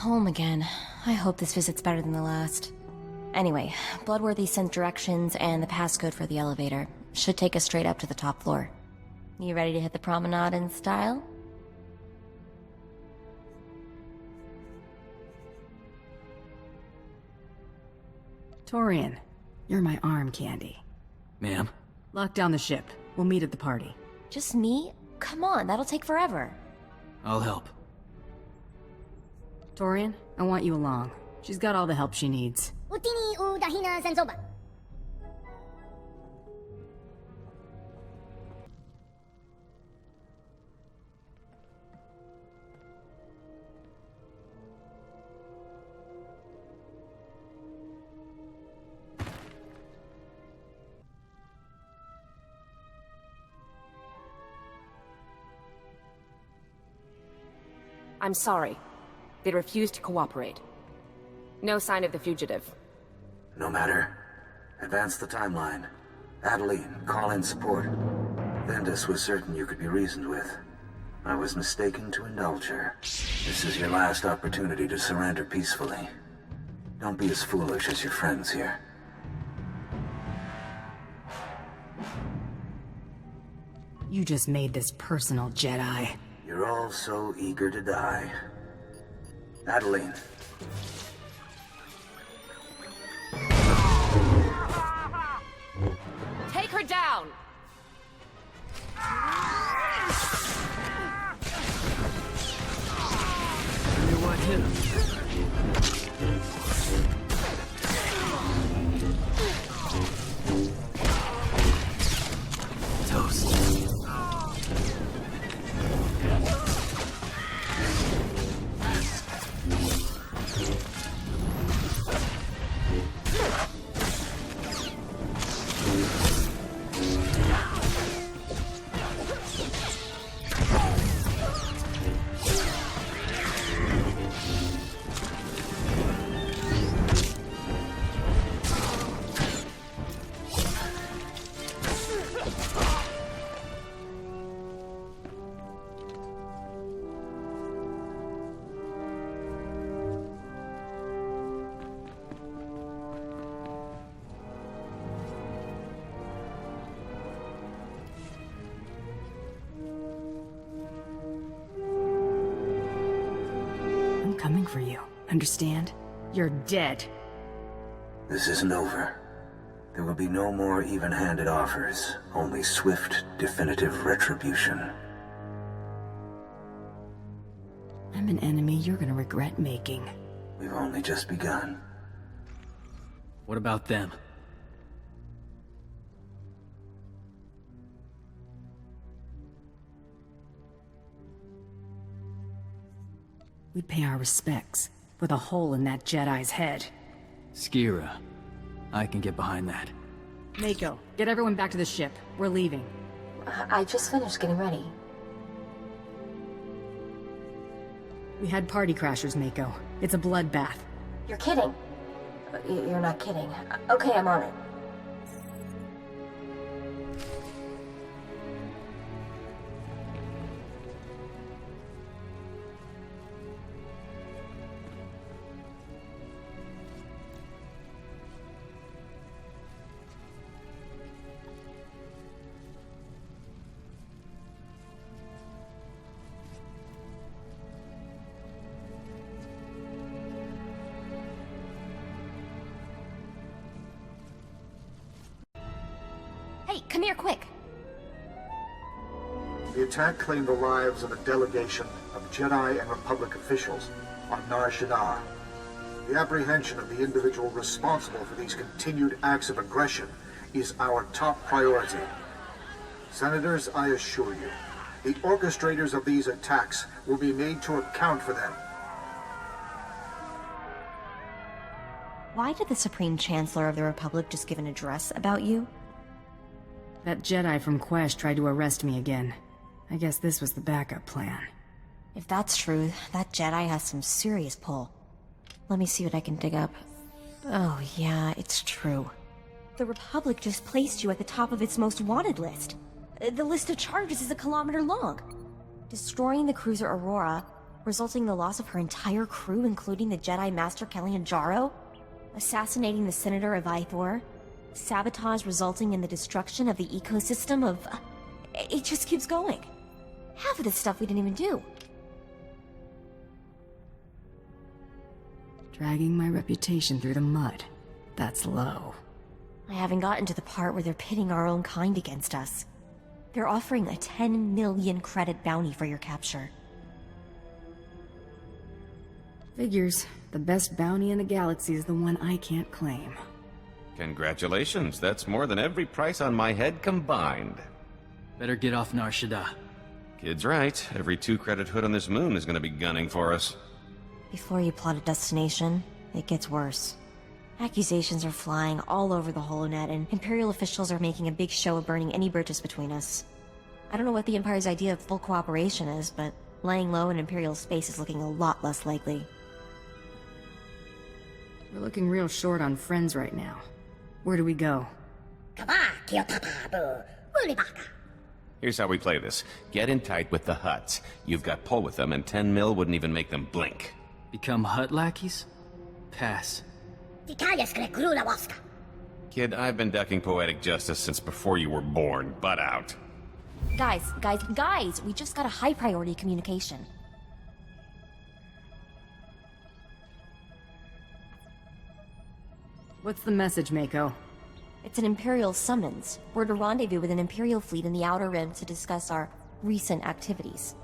home again. I hope this visit's better than the last. Anyway, Bloodworthy sent directions and the passcode for the elevator. Should take us straight up to the top floor. You ready to hit the promenade in style? Torian, you're my arm candy. Ma'am? Lock down the ship. We'll meet at the party. Just me? Come on, that'll take forever. I'll help. Torian, I want you along. She's got all the help she needs. I'm sorry. They refused to cooperate. No sign of the fugitive. No matter. Advance the timeline. Adeline, call in support. Vendus was certain you could be reasoned with. I was mistaken to indulge her. This is your last opportunity to surrender peacefully. Don't be as foolish as your friends here. You just made this personal, Jedi. You're all so eager to die. Adeline. Take her down! You what hit him? Toast. Coming for you. Understand? You're dead. This isn't over. There will be no more even-handed offers. Only swift, definitive retribution. I'm an enemy you're gonna regret making. We've only just begun. What about them? We'd pay our respects, with a hole in that Jedi's head. Skira. I can get behind that. Mako, get everyone back to the ship. We're leaving. I just finished getting ready. We had party crashers, Mako. It's a bloodbath. You're kidding. You're not kidding. Okay, I'm on it. Hey, come here, quick! The attack claimed the lives of a delegation of Jedi and Republic officials on Nar Shaddaa. The apprehension of the individual responsible for these continued acts of aggression is our top priority. Senators, I assure you, the orchestrators of these attacks will be made to account for them. Why did the Supreme Chancellor of the Republic just give an address about you? That Jedi from Quest tried to arrest me again. I guess this was the backup plan. If that's true, that Jedi has some serious pull. Let me see what I can dig up. Oh yeah, it's true. The Republic just placed you at the top of its most wanted list. The list of charges is 1 kilometer long. Destroying the cruiser Aurora, resulting in the loss of her entire crew, including the Jedi Master Kalianjaro, assassinating the Senator of SWTOR, sabotage resulting in the destruction of the ecosystem of... It just keeps going. Half of this stuff we didn't even do. Dragging my reputation through the mud. That's low. I haven't gotten to the part where they're pitting our own kind against us. They're offering a 10 million credit bounty for your capture. Figures. The best bounty in the galaxy is the one I can't claim. Congratulations, that's more than every price on my head combined. Better get off Nar Shaddaa. Kid's right, every 2-credit hood on this moon is gonna be gunning for us. Before you plot a destination, it gets worse. Accusations are flying all over the holonet, and Imperial officials are making a big show of burning any bridges between us. I don't know what the Empire's idea of full cooperation is, but laying low in Imperial space is looking a lot less likely. We're looking real short on friends right now. Where do we go? Here's how we play this. Get in tight with the Hutts. You've got pull with them, and 10 mil wouldn't even make them blink. Become Hutt lackeys? Pass. Kid, I've been ducking poetic justice since before you were born. Butt out. Guys, we just got a high priority communication. What's the message, Mako? It's an Imperial summons. We're to rendezvous with an Imperial fleet in the Outer Rim to discuss our recent activities.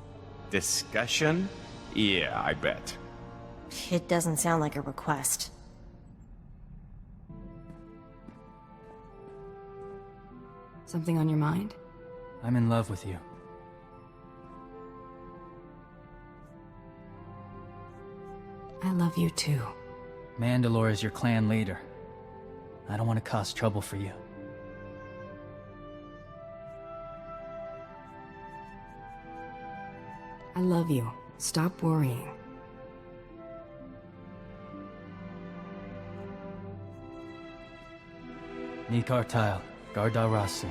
Discussion? Yeah, I bet. It doesn't sound like a request. Something on your mind? I'm in love with you. I love you too. Mandalore is your clan leader. I don't want to cause trouble for you. I love you. Stop worrying. Nikartile, Gardar Rasu.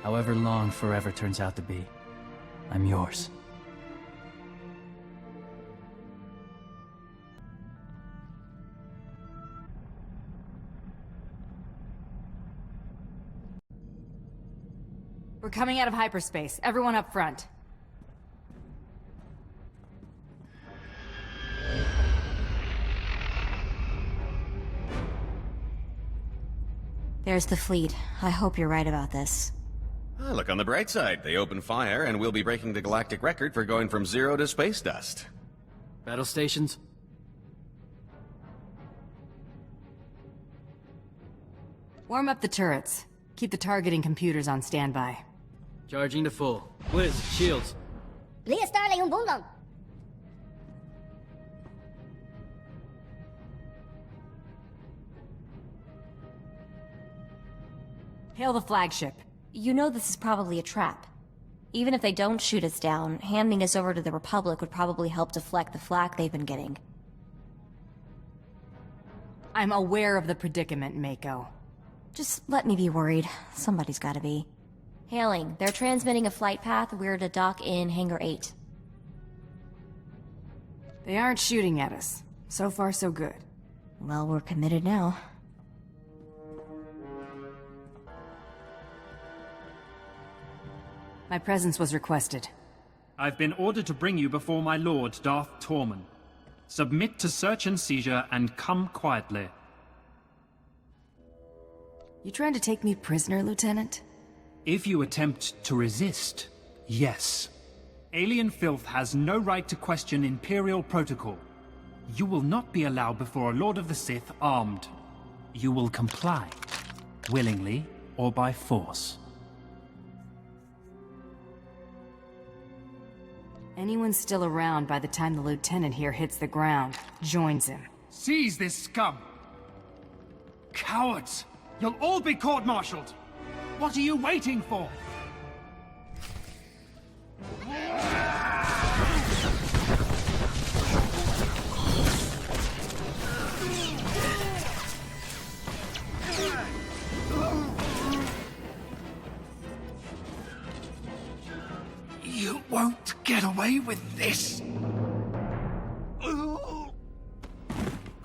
However long forever turns out to be, I'm yours. We're coming out of hyperspace. Everyone up front. There's the fleet. I hope you're right about this. Look on the bright side. They open fire, and we'll be breaking the galactic record for going from 0 to space dust. Battle stations? Warm up the turrets. Keep the targeting computers on standby. Charging to full. Blizz, shields. Hail the flagship. You know this is probably a trap. Even if they don't shoot us down, handing us over to the Republic would probably help deflect the flak they've been getting. I'm aware of the predicament, Mako. Just let me be worried. Somebody's gotta be. Hailing. They're transmitting a flight path. We're to dock in Hangar 8. They aren't shooting at us. So far, so good. Well, we're committed now. My presence was requested. I've been ordered to bring you before my lord, Darth Tormund. Submit to search and seizure and come quietly. You trying to take me prisoner, Lieutenant? If you attempt to resist, yes. Alien filth has no right to question Imperial protocol. You will not be allowed before a Lord of the Sith armed. You will comply, willingly or by force. Anyone still around by the time the Lieutenant here hits the ground joins him. Seize this scum! Cowards! You'll all be court-martialed! What are you waiting for? You won't get away with this!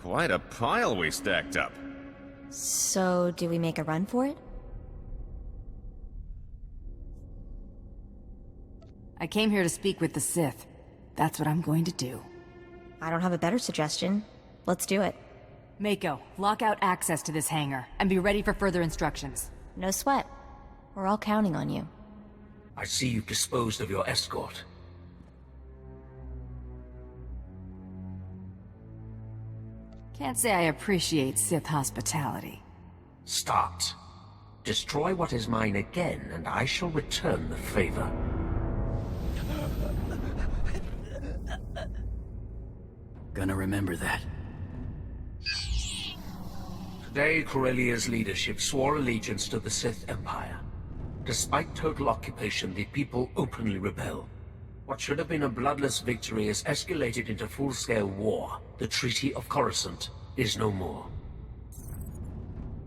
Quite a pile we stacked up. So, do we make a run for it? I came here to speak with the Sith. That's what I'm going to do. I don't have a better suggestion. Let's do it. Mako, lock out access to this hangar, and be ready for further instructions. No sweat. We're all counting on you. I see you've disposed of your escort. Can't say I appreciate Sith hospitality. Start. Destroy what is mine again, and I shall return the favor. Gonna remember that. Today, Corellia's leadership swore allegiance to the Sith Empire. Despite total occupation, the people openly rebel. What should have been a bloodless victory has escalated into full-scale war. The Treaty of Coruscant is no more.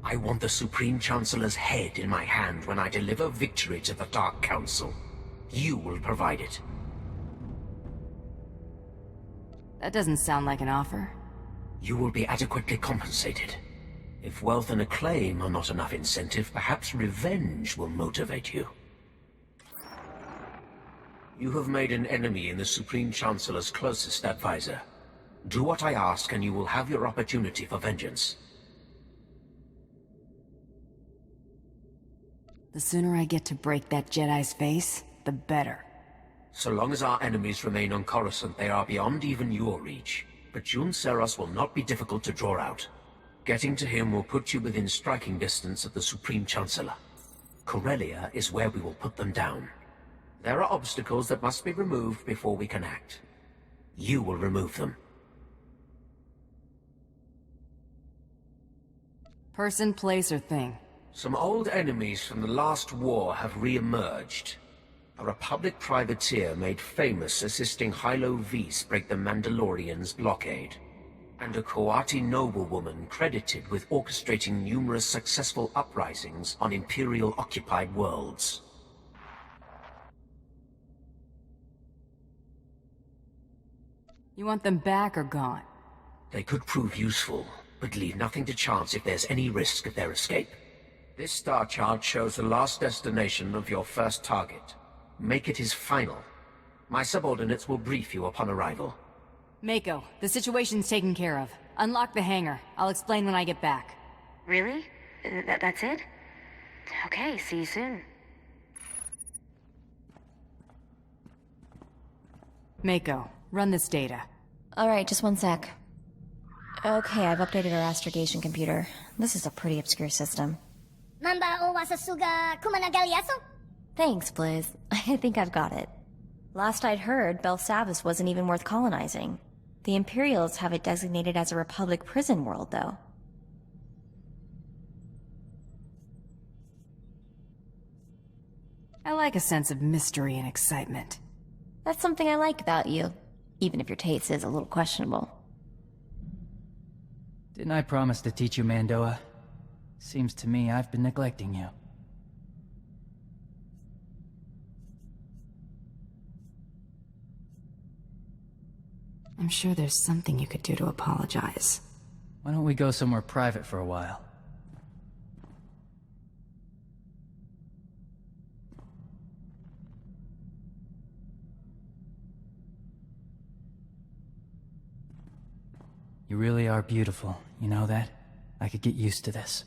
I want the Supreme Chancellor's head in my hand when I deliver victory to the Dark Council. You will provide it. That doesn't sound like an offer. You will be adequately compensated. If wealth and acclaim are not enough incentive, perhaps revenge will motivate you. You have made an enemy in the Supreme Chancellor's closest advisor. Do what I ask and you will have your opportunity for vengeance. The sooner I get to break that Jedi's face, the better. So long as our enemies remain on Coruscant, they are beyond even your reach. But Jun Seros will not be difficult to draw out. Getting to him will put you within striking distance of the Supreme Chancellor. Corellia is where we will put them down. There are obstacles that must be removed before we can act. You will remove them. Person, place, or thing? Some old enemies from the last war have re-emerged. A Republic privateer made famous assisting Hylo Vise break the Mandalorians' blockade. And a Coati noblewoman credited with orchestrating numerous successful uprisings on Imperial-occupied worlds. You want them back or gone? They could prove useful, but leave nothing to chance if there's any risk of their escape. This star chart shows the last destination of your first target. Make it his final. My subordinates will brief you upon arrival. Mako, the situation's taken care of. Unlock the hangar. I'll explain when I get back. Really? That's it? Okay, see you soon. Mako, run this data. Alright, just one sec. Okay, I've updated our astrogation computer. This is a pretty obscure system. Mamba o wasasuga kumanagaliaso? Thanks, Blizz. I think I've got it. Last I'd heard, Belsavis wasn't even worth colonizing. The Imperials have it designated as a Republic prison world, though. I like a sense of mystery and excitement. That's something I like about you, even if your taste is a little questionable. Didn't I promise to teach you Mandoa? Seems to me I've been neglecting you. I'm sure there's something you could do to apologize. Why don't we go somewhere private for a while? You really are beautiful, you know that? I could get used to this.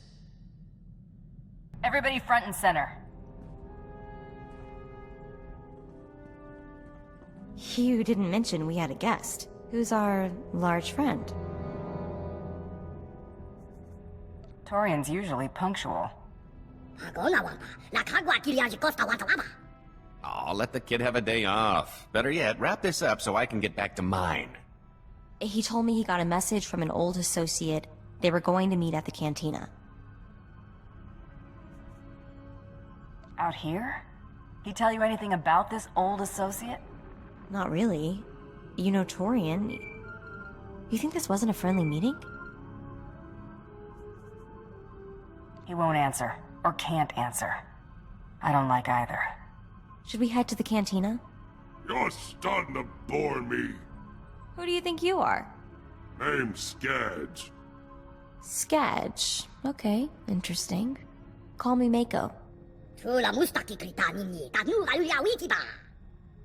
Everybody front and center. You didn't mention we had a guest. Who's our large friend? Torian's usually punctual. Aw, let the kid have a day off. Better yet, wrap this up so I can get back to mine. He told me he got a message from an old associate. They were going to meet at the cantina. Out here? He tell you anything about this old associate? Not really. You know Torian. You think this wasn't a friendly meeting? He won't answer, or can't answer. I don't like either. Should we head to the cantina? You're starting to bore me. Who do you think you are? Name's Skadge. Skadge. Okay, interesting. Call me Mako.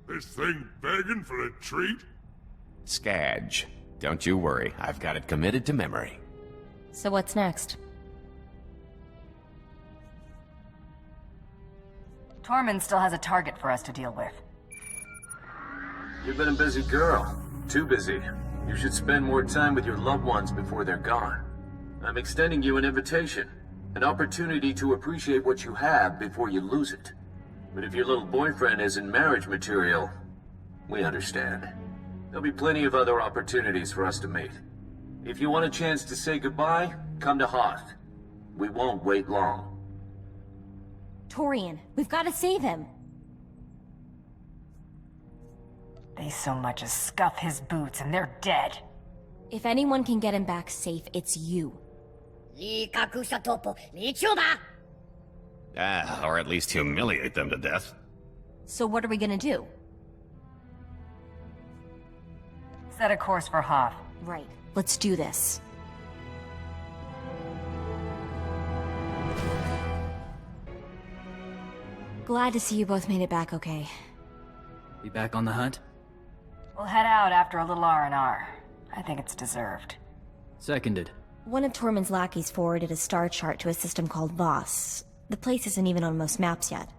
This thing begging for a treat? Skadge. Don't you worry, I've got it committed to memory. So what's next? Tormund still has a target for us to deal with. You've been a busy girl. Too busy. You should spend more time with your loved ones before they're gone. I'm extending you an invitation. An opportunity to appreciate what you have before you lose it. But if your little boyfriend isn't marriage material, we understand. There'll be plenty of other opportunities for us to meet. If you want a chance to say goodbye, come to Hoth. We won't wait long. Torian, we've got to save him. They so much as scuff his boots and they're dead. If anyone can get him back safe, it's you. Or at least humiliate them to death. So what are we gonna do? Set a course for Hoth. Right. Let's do this. Glad to see you both made it back okay. Be back on the hunt? We'll head out after a little R&R. I think it's deserved. Seconded. One of Tormund's lackeys forwarded a star chart to a system called Voss. The place isn't even on most maps yet.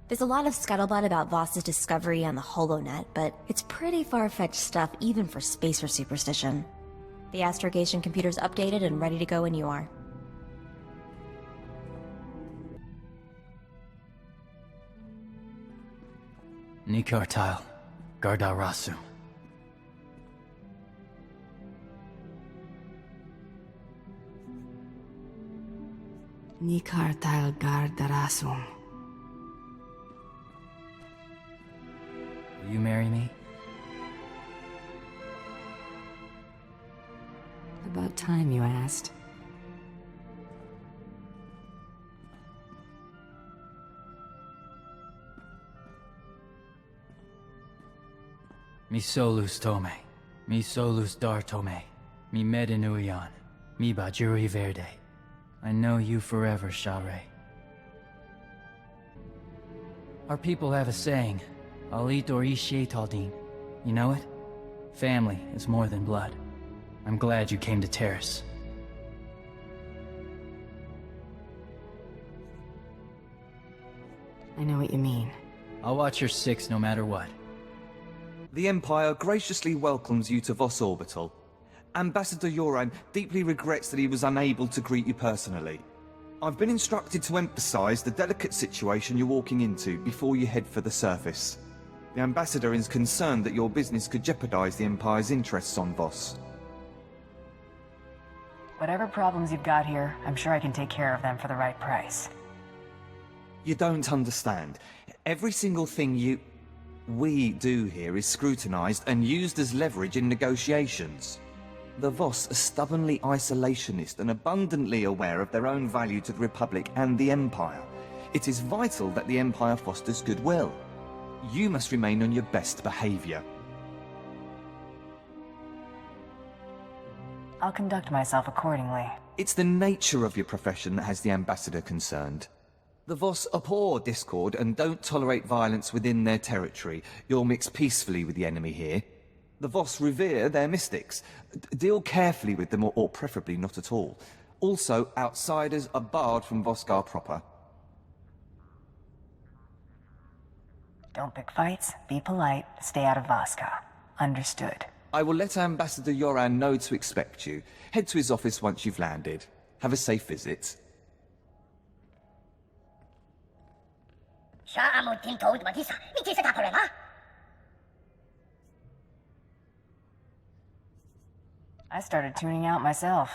There's a lot of scuttlebutt about Voss's discovery on the HoloNet, but it's pretty far-fetched stuff even for spacer superstition. The astrogation computer's updated and ready to go when you are. Nikartile, Gardarasu. Nikartile Gardarasum. Will you marry me? About time you asked. Mi solus tome, mi solus dar tome, mi medinuian, mi bajuri verde. I know you forever, Share. Our people have a saying, Alit or Ishietaldin. You know it? Family is more than blood. I'm glad you came to Terrace. I know what you mean. I'll watch your six no matter what. The Empire graciously welcomes you to Voss Orbital. Ambassador Yoran deeply regrets that he was unable to greet you personally. I've been instructed to emphasize the delicate situation you're walking into before you head for the surface. The Ambassador is concerned that your business could jeopardize the Empire's interests on Voss. Whatever problems you've got here, I'm sure I can take care of them for the right price. You don't understand. Every single thing we do here is scrutinized and used as leverage in negotiations. The Voss are stubbornly isolationist and abundantly aware of their own value to the Republic and the Empire. It is vital that the Empire fosters goodwill. You must remain on your best behavior. I'll conduct myself accordingly. It's the nature of your profession that has the Ambassador concerned. The Voss abhor discord and don't tolerate violence within their territory. You'll mix peacefully with the enemy here. The Voss revere their mystics. Deal carefully with them, or preferably not at all. Also, outsiders are barred from Voskar proper. Don't pick fights, be polite, stay out of Voskar. Understood. I will let Ambassador Yoran know to expect you. Head to his office once you've landed. Have a safe visit. I started tuning out myself.